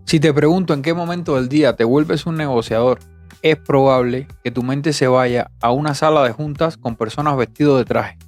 Si te pregunto en qué momento del día te vuelves un negociador, es probable que tu mente se vaya a una sala de juntas con personas vestidos de traje,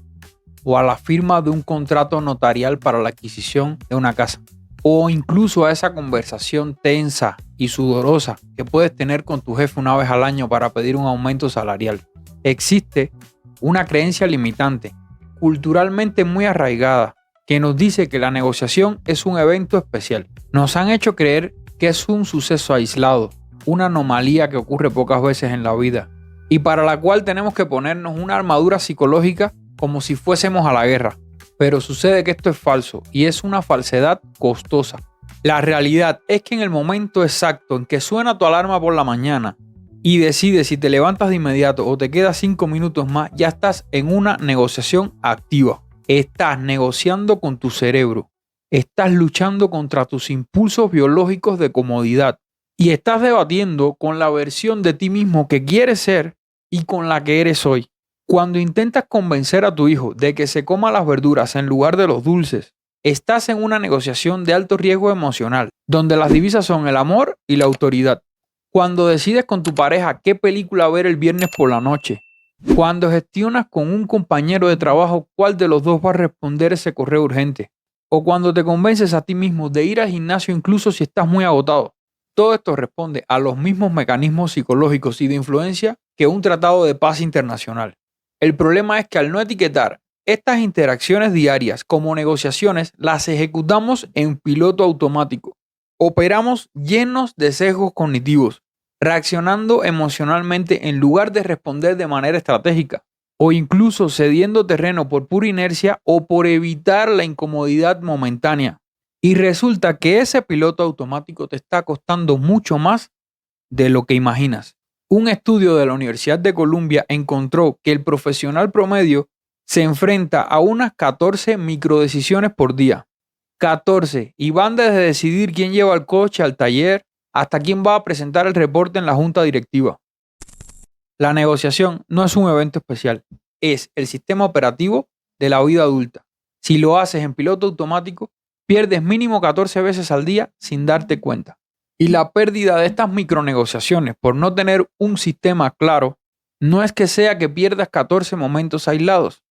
o a la firma de un contrato notarial para la adquisición de una casa, o incluso a esa conversación tensa y sudorosa que puedes tener con tu jefe una vez al año para pedir un aumento salarial. Existe una creencia limitante, culturalmente muy arraigada, que nos dice que la negociación es un evento especial. Nos han hecho creer que es un suceso aislado, una anomalía que ocurre pocas veces en la vida y para la cual tenemos que ponernos una armadura psicológica como si fuésemos a la guerra. Pero sucede que esto es falso y es una falsedad costosa. La realidad es que en el momento exacto en que suena tu alarma por la mañana y decides si te levantas de inmediato o te quedas 5 minutos más, ya estás en una negociación activa. Estás negociando con tu cerebro. Estás luchando contra tus impulsos biológicos de comodidad y estás debatiendo con la versión de ti mismo que quieres ser y con la que eres hoy. Cuando intentas convencer a tu hijo de que se coma las verduras en lugar de los dulces, estás en una negociación de alto riesgo emocional, donde las divisas son el amor y la autoridad. Cuando decides con tu pareja qué película ver el viernes por la noche, cuando gestionas con un compañero de trabajo cuál de los dos va a responder ese correo urgente, o cuando te convences a ti mismo de ir al gimnasio incluso si estás muy agotado. Todo esto responde a los mismos mecanismos psicológicos y de influencia que un tratado de paz internacional. El problema es que al no etiquetar estas interacciones diarias como negociaciones, las ejecutamos en piloto automático. Operamos llenos de sesgos cognitivos, reaccionando emocionalmente en lugar de responder de manera estratégica, o incluso cediendo terreno por pura inercia o por evitar la incomodidad momentánea. Y resulta que ese piloto automático te está costando mucho más de lo que imaginas. Un estudio de la Universidad de Columbia encontró que el profesional promedio se enfrenta a unas 14 microdecisiones por día. 14, y van desde decidir quién lleva el coche al taller hasta quién va a presentar el reporte en la junta directiva. La negociación no es un evento especial, es el sistema operativo de la vida adulta. Si lo haces en piloto automático, pierdes mínimo 14 veces al día sin darte cuenta. Y la pérdida de estas micronegociaciones por no tener un sistema claro no es que sea que pierdas 14 momentos aislados,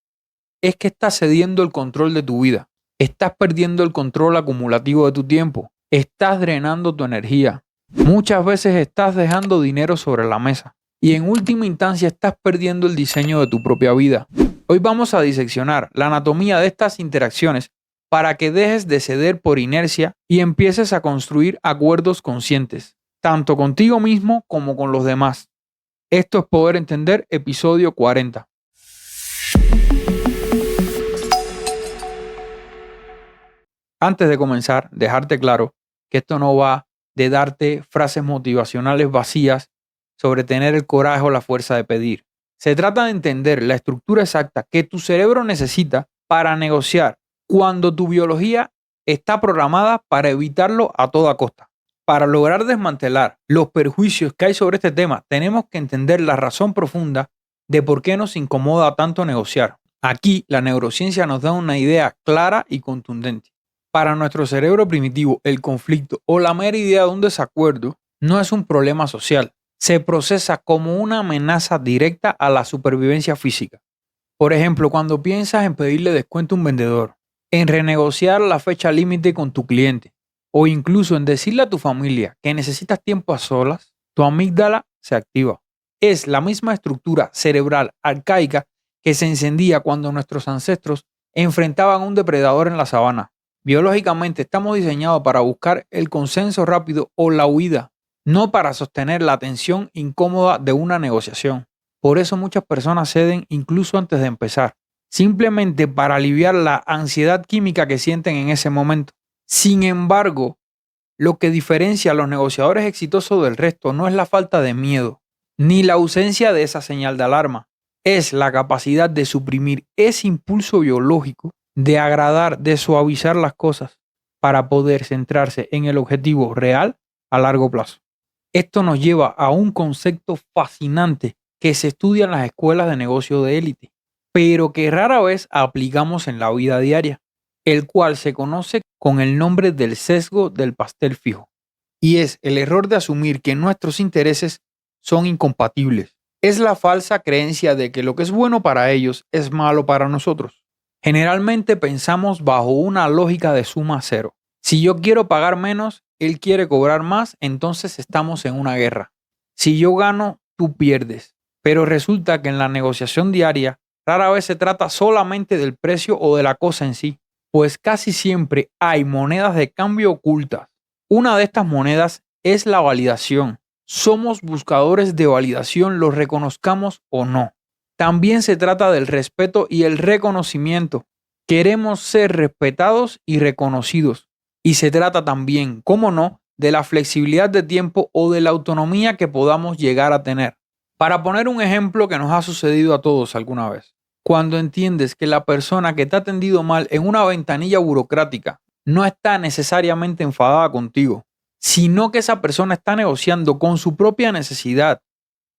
es que estás cediendo el control de tu vida, estás perdiendo el control acumulativo de tu tiempo, estás drenando tu energía, muchas veces estás dejando dinero sobre la mesa y en última instancia estás perdiendo el diseño de tu propia vida. Hoy vamos a diseccionar la anatomía de estas interacciones para que dejes de ceder por inercia y empieces a construir acuerdos conscientes, tanto contigo mismo como con los demás. Esto es Poder Entender, episodio 40. Antes de comenzar, dejarte claro que esto no va de darte frases motivacionales vacías sobre tener el coraje o la fuerza de pedir. Se trata de entender la estructura exacta que tu cerebro necesita para negociar cuando tu biología está programada para evitarlo a toda costa. Para lograr desmantelar los perjuicios que hay sobre este tema, tenemos que entender la razón profunda de por qué nos incomoda tanto negociar. Aquí, la neurociencia nos da una idea clara y contundente. Para nuestro cerebro primitivo, el conflicto o la mera idea de un desacuerdo no es un problema social. Se procesa como una amenaza directa a la supervivencia física. Por ejemplo, cuando piensas en pedirle descuento a un vendedor, en renegociar la fecha límite con tu cliente o incluso en decirle a tu familia que necesitas tiempo a solas, tu amígdala se activa. Es la misma estructura cerebral arcaica que se encendía cuando nuestros ancestros enfrentaban a un depredador en la sabana. Biológicamente estamos diseñados para buscar el consenso rápido o la huida, no para sostener la tensión incómoda de una negociación. Por eso muchas personas ceden incluso antes de empezar, simplemente para aliviar la ansiedad química que sienten en ese momento. Sin embargo, lo que diferencia a los negociadores exitosos del resto no es la falta de miedo, ni la ausencia de esa señal de alarma. Es la capacidad de suprimir ese impulso biológico, de agradar, de suavizar las cosas, para poder centrarse en el objetivo real a largo plazo. Esto nos lleva a un concepto fascinante que se estudia en las escuelas de negocio de élite, pero que rara vez aplicamos en la vida diaria. el cual se conoce con el nombre del sesgo del pastel fijo, y es el error de asumir que nuestros intereses son incompatibles. Es la falsa creencia de que lo que es bueno para ellos es malo para nosotros. Generalmente pensamos bajo una lógica de suma cero. Si yo quiero pagar menos, él quiere cobrar más, entonces estamos en una guerra. Si yo gano, tú pierdes. Pero resulta que en la negociación diaria rara vez se trata solamente del precio o de la cosa en sí, pues casi siempre hay monedas de cambio ocultas. Una de estas monedas es la validación. Somos buscadores de validación, lo reconozcamos o no. También se trata del respeto y el reconocimiento. Queremos ser respetados y reconocidos. Y se trata también, cómo no, de la flexibilidad de tiempo o de la autonomía que podamos llegar a tener. Para poner un ejemplo que nos ha sucedido a todos alguna vez. Cuando entiendes que la persona que te ha atendido mal en una ventanilla burocrática no está necesariamente enfadada contigo, sino que esa persona está negociando con su propia necesidad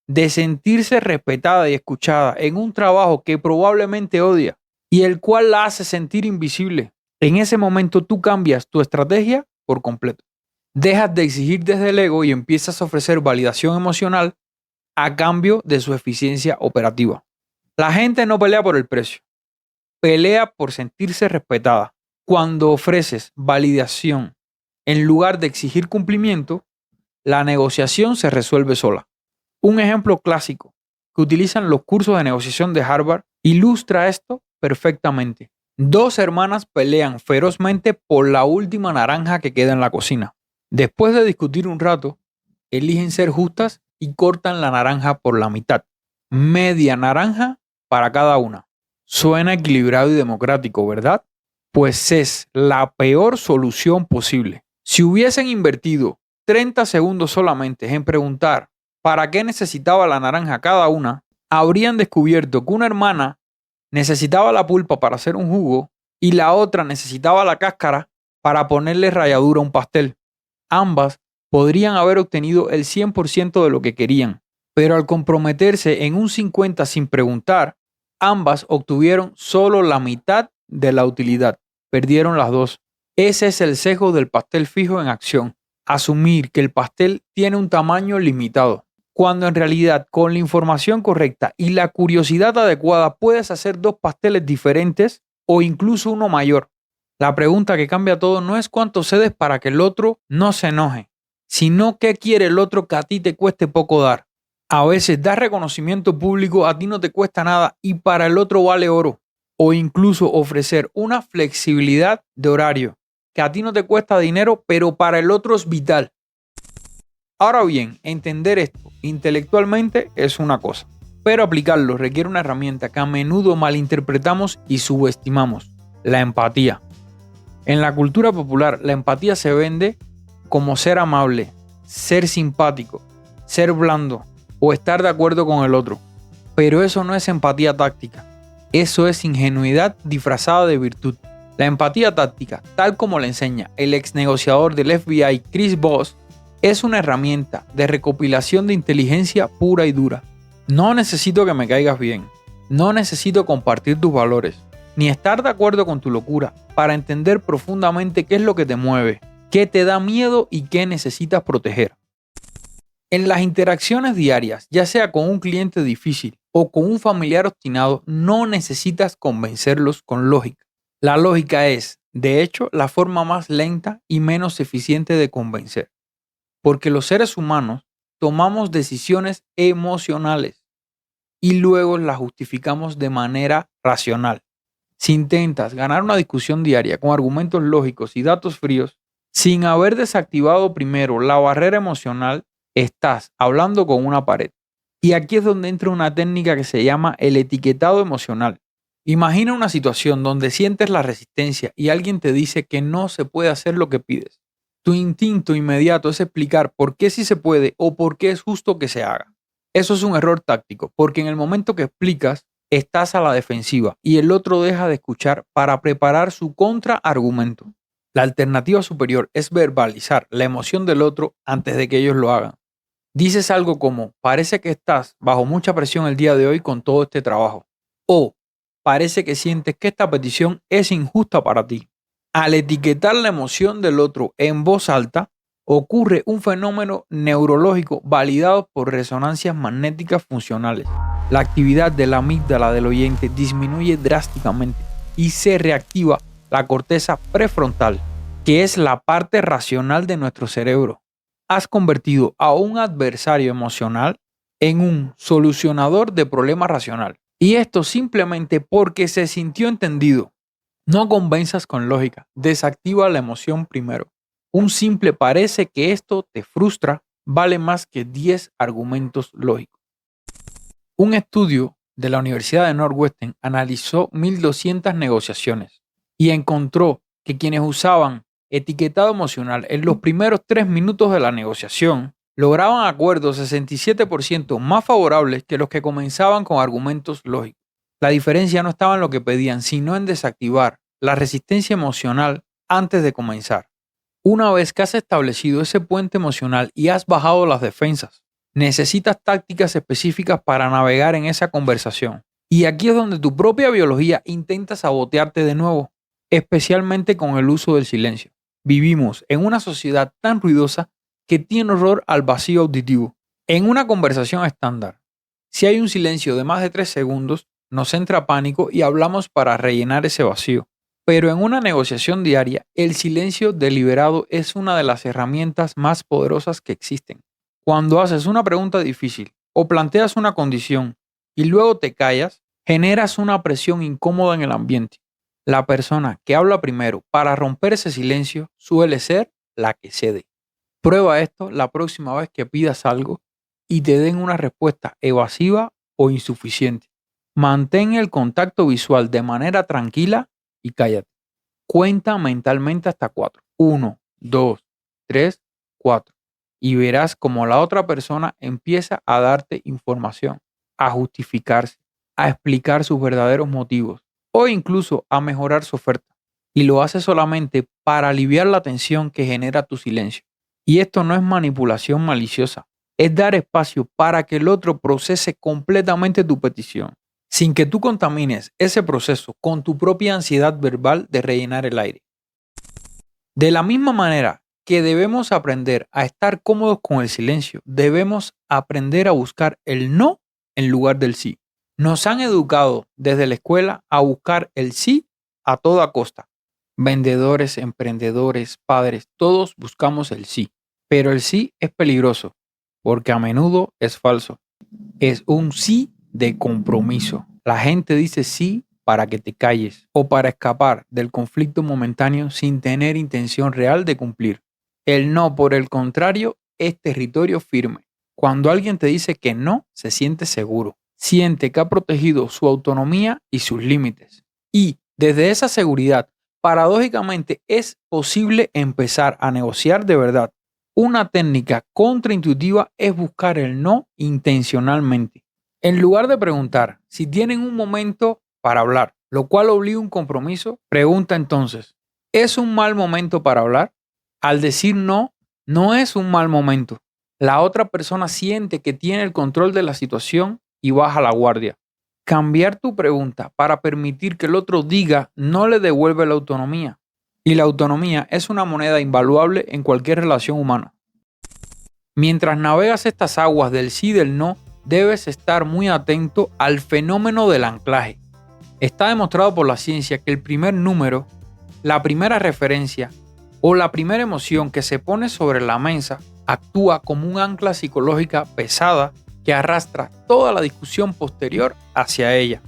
de sentirse respetada y escuchada en un trabajo que probablemente odia y el cual la hace sentir invisible. En ese momento tú cambias tu estrategia por completo. Dejas de exigir desde el ego y empiezas a ofrecer validación emocional a cambio de su eficiencia operativa. La gente no pelea por el precio, pelea por sentirse respetada. Cuando ofreces validación en lugar de exigir cumplimiento, la negociación se resuelve sola. Un ejemplo clásico que utilizan los cursos de negociación de Harvard ilustra esto perfectamente. Dos hermanas pelean ferozmente por la última naranja que queda en la cocina. Después de discutir un rato, eligen ser justas y cortan la naranja por la mitad. Media naranja para cada una. Suena equilibrado y democrático, ¿verdad? Pues es la peor solución posible. Si hubiesen invertido 30 segundos solamente en preguntar para qué necesitaba la naranja cada una, habrían descubierto que una hermana necesitaba la pulpa para hacer un jugo y la otra necesitaba la cáscara para ponerle ralladura a un pastel. Ambas podrían haber obtenido el 100% de lo que querían, pero al comprometerse en un 50% sin preguntar, ambas obtuvieron solo la mitad de la utilidad. Perdieron las dos. Ese es el sesgo del pastel fijo en acción. Asumir que el pastel tiene un tamaño limitado, cuando en realidad con la información correcta y la curiosidad adecuada puedes hacer dos pasteles diferentes o incluso uno mayor. La pregunta que cambia todo no es cuánto cedes para que el otro no se enoje, sino qué quiere el otro que a ti te cueste poco dar. A veces dar reconocimiento público a ti no te cuesta nada y para el otro vale oro. O incluso ofrecer una flexibilidad de horario que a ti no te cuesta dinero, pero para el otro es vital. Ahora bien, entender esto intelectualmente es una cosa, pero aplicarlo requiere una herramienta que a menudo malinterpretamos y subestimamos: la empatía. En la cultura popular, la empatía se vende como ser amable, ser simpático, ser blando o estar de acuerdo con el otro. Pero eso no es empatía táctica. Eso es ingenuidad disfrazada de virtud. La empatía táctica, tal como la enseña el ex negociador del FBI Chris Voss, es una herramienta de recopilación de inteligencia pura y dura. No necesito que me caigas bien. No necesito compartir tus valores, ni estar de acuerdo con tu locura para entender profundamente qué es lo que te mueve, qué te da miedo y qué necesitas proteger. En las interacciones diarias, ya sea con un cliente difícil o con un familiar obstinado, no necesitas convencerlos con lógica. La lógica es, de hecho, la forma más lenta y menos eficiente de convencer, porque los seres humanos tomamos decisiones emocionales y luego las justificamos de manera racional. Si intentas ganar una discusión diaria con argumentos lógicos y datos fríos, sin haber desactivado primero la barrera emocional, estás hablando con una pared. Y aquí es donde entra una técnica que se llama el etiquetado emocional. Imagina una situación donde sientes la resistencia y alguien te dice que no se puede hacer lo que pides. Tu instinto inmediato es explicar por qué sí se puede o por qué es justo que se haga. Eso es un error táctico, porque en el momento que explicas, estás a la defensiva y el otro deja de escuchar para preparar su contraargumento. La alternativa superior es verbalizar la emoción del otro antes de que ellos lo hagan. Dices algo como: parece que estás bajo mucha presión el día de hoy con todo este trabajo. O parece que sientes que esta petición es injusta para ti. Al etiquetar la emoción del otro en voz alta, ocurre un fenómeno neurológico validado por resonancias magnéticas funcionales. La actividad de la amígdala del oyente disminuye drásticamente y se reactiva la corteza prefrontal, que es la parte racional de nuestro cerebro. Has convertido a un adversario emocional en un solucionador de problemas racional. Y esto simplemente porque se sintió entendido. No convenzas con lógica, desactiva la emoción primero. Un simple parece que esto te frustra vale más que 10 argumentos lógicos. Un estudio de la Universidad de Northwestern analizó 1.200 negociaciones y encontró que quienes usaban etiquetado emocional en los primeros 3 minutos de la negociación lograban acuerdos 67% más favorables que los que comenzaban con argumentos lógicos. La diferencia no estaba en lo que pedían, sino en desactivar la resistencia emocional antes de comenzar. Una vez que has establecido ese puente emocional y has bajado las defensas, necesitas tácticas específicas para navegar en esa conversación. Y aquí es donde tu propia biología intenta sabotearte de nuevo, especialmente con el uso del silencio. Vivimos en una sociedad tan ruidosa que tiene horror al vacío auditivo. En una conversación estándar, si hay un silencio de más de 3 segundos, nos entra pánico y hablamos para rellenar ese vacío. Pero en una negociación diaria, el silencio deliberado es una de las herramientas más poderosas que existen. Cuando haces una pregunta difícil o planteas una condición y luego te callas, generas una presión incómoda en el ambiente. La persona que habla primero para romper ese silencio suele ser la que cede. Prueba esto la próxima vez que pidas algo y te den una respuesta evasiva o insuficiente. Mantén el contacto visual de manera tranquila y cállate. Cuenta mentalmente hasta 4. 1, 2, 3, 4. Y verás cómo la otra persona empieza a darte información, a justificarse, a explicar sus verdaderos motivos o incluso a mejorar su oferta. Y lo hace solamente para aliviar la tensión que genera tu silencio. Y esto no es manipulación maliciosa, es dar espacio para que el otro procese completamente tu petición, sin que tú contamines ese proceso con tu propia ansiedad verbal de rellenar el aire. De la misma manera que debemos aprender a estar cómodos con el silencio, debemos aprender a buscar el no en lugar del sí. Nos han educado desde la escuela a buscar el sí a toda costa. Vendedores, emprendedores, padres, todos buscamos el sí. Pero el sí es peligroso porque a menudo es falso. Es un sí de compromiso. La gente dice sí para que te calles o para escapar del conflicto momentáneo sin tener intención real de cumplir. El no, por el contrario, es territorio firme. Cuando alguien te dice que no, se siente seguro. Siente que ha protegido su autonomía y sus límites. Y desde esa seguridad, paradójicamente, es posible empezar a negociar de verdad. Una técnica contraintuitiva es buscar el no intencionalmente. En lugar de preguntar si tienen un momento para hablar, lo cual obliga un compromiso, pregunta entonces, ¿es un mal momento para hablar? Al decir no, no es un mal momento. La otra persona siente que tiene el control de la situación y baja la guardia. Cambiar tu pregunta para permitir que el otro diga no le devuelve la autonomía. Y la autonomía es una moneda invaluable en cualquier relación humana. Mientras navegas estas aguas del sí y del no, debes estar muy atento al fenómeno del anclaje. Está demostrado por la ciencia que el primer número, la primera referencia o la primera emoción que se pone sobre la mesa actúa como un ancla psicológica pesada que arrastra toda la discusión posterior hacia ella.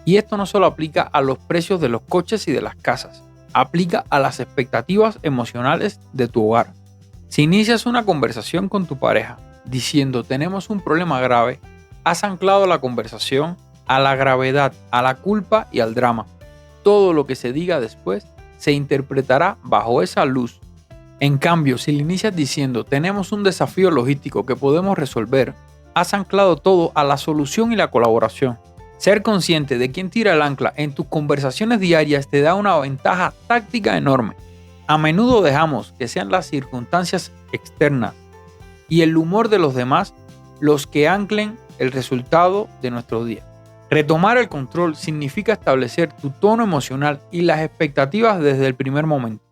Y esto no solo aplica a los precios de los coches y de las casas, aplica a las expectativas emocionales de tu hogar. Si inicias una conversación con tu pareja diciendo tenemos un problema grave, has anclado la conversación a la gravedad, a la culpa y al drama. Todo lo que se diga después se interpretará bajo esa luz. En cambio, si le inicias diciendo tenemos un desafío logístico que podemos resolver, has anclado todo a la solución y la colaboración. Ser consciente de quién tira el ancla en tus conversaciones diarias te da una ventaja táctica enorme. A menudo dejamos que sean las circunstancias externas y el humor de los demás los que anclen el resultado de nuestro día. Retomar el control significa establecer tu tono emocional y las expectativas desde el primer momento.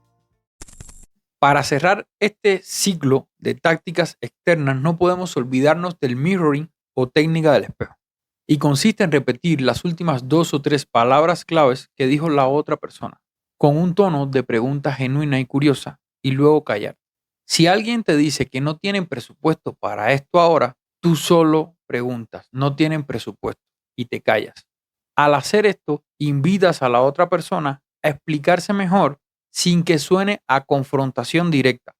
Para cerrar este ciclo de tácticas externas, no podemos olvidarnos del mirroring o técnica del espejo. Y consiste en repetir las últimas 2 o 3 palabras claves que dijo la otra persona, con un tono de pregunta genuina y curiosa, y luego callar. Si alguien te dice que no tienen presupuesto para esto ahora, tú solo preguntas, no tienen presupuesto, y te callas. Al hacer esto, invitas a la otra persona a explicarse mejor sin que suene a confrontación directa.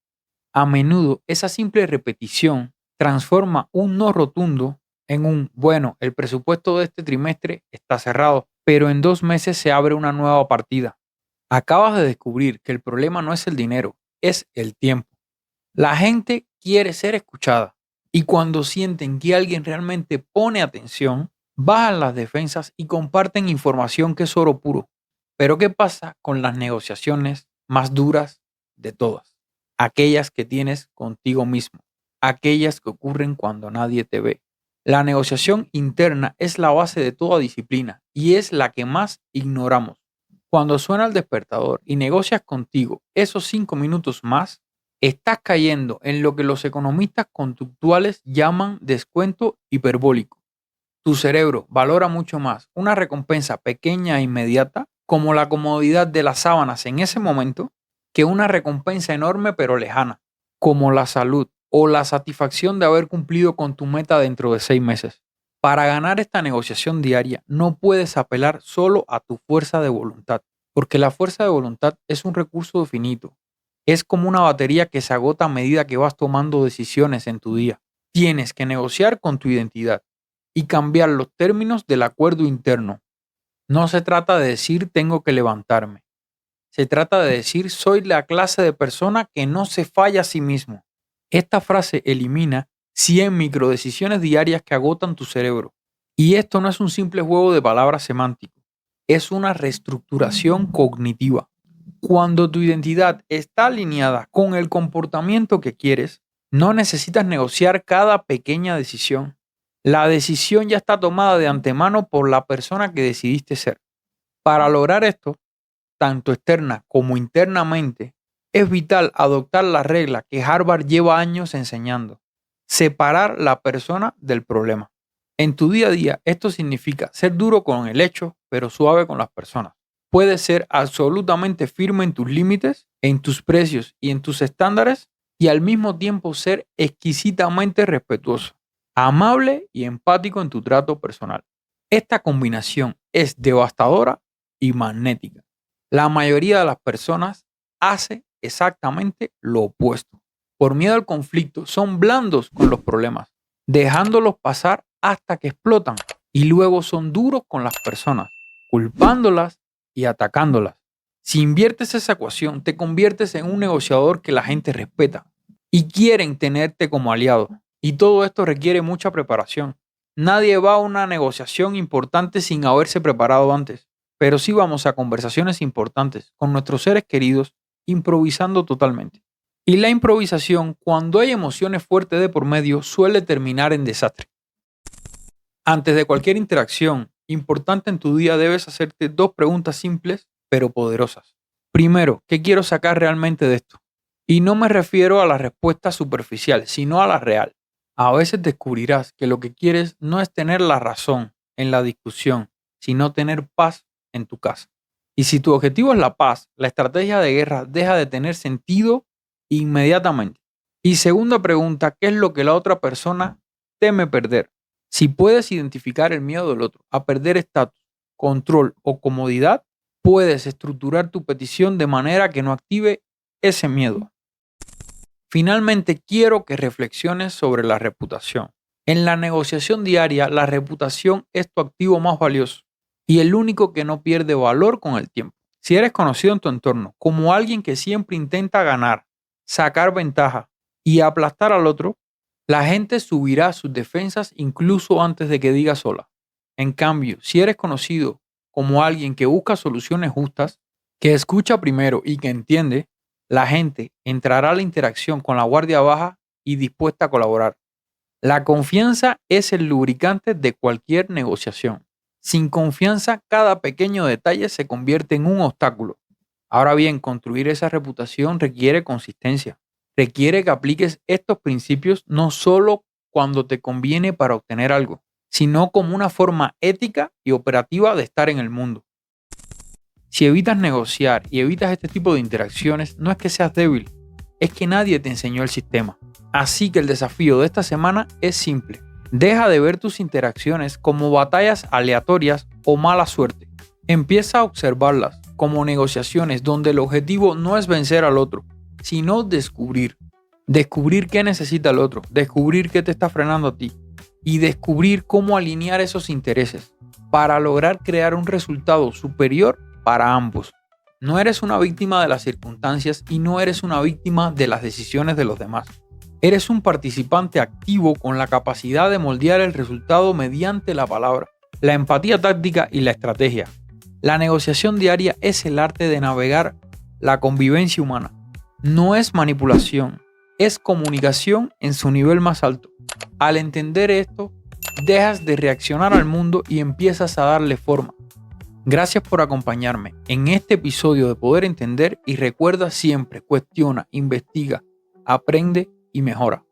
A menudo, esa simple repetición transforma un no rotundo en un, bueno, el presupuesto de este trimestre está cerrado, pero en 2 meses se abre una nueva partida. Acabas de descubrir que el problema no es el dinero, es el tiempo. La gente quiere ser escuchada y cuando sienten que alguien realmente pone atención, bajan las defensas y comparten información que es oro puro. Pero ¿qué pasa con las negociaciones más duras de todas? Aquellas que tienes contigo mismo, aquellas que ocurren cuando nadie te ve. La negociación interna es la base de toda disciplina y es la que más ignoramos. Cuando suena el despertador y negocias contigo esos 5 minutos más, estás cayendo en lo que los economistas conductuales llaman descuento hiperbólico. Tu cerebro valora mucho más una recompensa pequeña e inmediata, como la comodidad de las sábanas en ese momento, que una recompensa enorme pero lejana, como la salud o la satisfacción de haber cumplido con tu meta dentro de 6 meses. Para ganar esta negociación diaria, no puedes apelar solo a tu fuerza de voluntad, porque la fuerza de voluntad es un recurso finito. Es como una batería que se agota a medida que vas tomando decisiones en tu día. Tienes que negociar con tu identidad y cambiar los términos del acuerdo interno. No se trata de decir tengo que levantarme. Se trata de decir soy la clase de persona que no se falla a sí mismo. Esta frase elimina 100 microdecisiones diarias que agotan tu cerebro. Y esto no es un simple juego de palabras semántico, es una reestructuración cognitiva. Cuando tu identidad está alineada con el comportamiento que quieres, no necesitas negociar cada pequeña decisión. La decisión ya está tomada de antemano por la persona que decidiste ser. Para lograr esto, tanto externa como internamente, es vital adoptar la regla que Harvard lleva años enseñando: separar la persona del problema. En tu día a día, esto significa ser duro con el hecho, pero suave con las personas. Puedes ser absolutamente firme en tus límites, en tus precios y en tus estándares, y al mismo tiempo ser exquisitamente respetuoso, amable y empático en tu trato personal. Esta combinación es devastadora y magnética. La mayoría de las personas hace exactamente lo opuesto. Por miedo al conflicto, son blandos con los problemas, dejándolos pasar hasta que explotan, y luego son duros con las personas, culpándolas y atacándolas. Si inviertes esa ecuación, te conviertes en un negociador que la gente respeta y quieren tenerte como aliado. Y todo esto requiere mucha preparación. Nadie va a una negociación importante sin haberse preparado antes, pero sí vamos a conversaciones importantes con nuestros seres queridos improvisando totalmente. Y la improvisación, cuando hay emociones fuertes de por medio, suele terminar en desastre. Antes de cualquier interacción importante en tu día, debes hacerte 2 preguntas simples pero poderosas. Primero, ¿qué quiero sacar realmente de esto? Y no me refiero a la respuesta superficial, sino a la real. A veces descubrirás que lo que quieres no es tener la razón en la discusión, sino tener paz en tu casa. Y si tu objetivo es la paz, la estrategia de guerra deja de tener sentido inmediatamente. Y segunda pregunta, ¿qué es lo que la otra persona teme perder? Si puedes identificar el miedo del otro a perder estatus, control o comodidad, puedes estructurar tu petición de manera que no active ese miedo. Finalmente, quiero que reflexiones sobre la reputación. En la negociación diaria, la reputación es tu activo más valioso y el único que no pierde valor con el tiempo. Si eres conocido en tu entorno como alguien que siempre intenta ganar, sacar ventaja y aplastar al otro, la gente subirá sus defensas incluso antes de que digas hola. En cambio, si eres conocido como alguien que busca soluciones justas, que escucha primero y que entiende, la gente entrará a la interacción con la guardia baja y dispuesta a colaborar. La confianza es el lubricante de cualquier negociación. Sin confianza, cada pequeño detalle se convierte en un obstáculo. Ahora bien, construir esa reputación requiere consistencia. Requiere que apliques estos principios no solo cuando te conviene para obtener algo, sino como una forma ética y operativa de estar en el mundo. Si evitas negociar y evitas este tipo de interacciones, no es que seas débil, es que nadie te enseñó el sistema. Así que el desafío de esta semana es simple. Deja de ver tus interacciones como batallas aleatorias o mala suerte. Empieza a observarlas como negociaciones donde el objetivo no es vencer al otro, sino descubrir. Descubrir qué necesita el otro, descubrir qué te está frenando a ti y descubrir cómo alinear esos intereses para lograr crear un resultado superior para ambos. No eres una víctima de las circunstancias y no eres una víctima de las decisiones de los demás. Eres un participante activo con la capacidad de moldear el resultado mediante la palabra, la empatía táctica y la estrategia. La negociación diaria es el arte de navegar la convivencia humana. No es manipulación, es comunicación en su nivel más alto. Al entender esto, dejas de reaccionar al mundo y empiezas a darle forma. Gracias por acompañarme en este episodio de Poder Entender y recuerda siempre, cuestiona, investiga, aprende y mejora.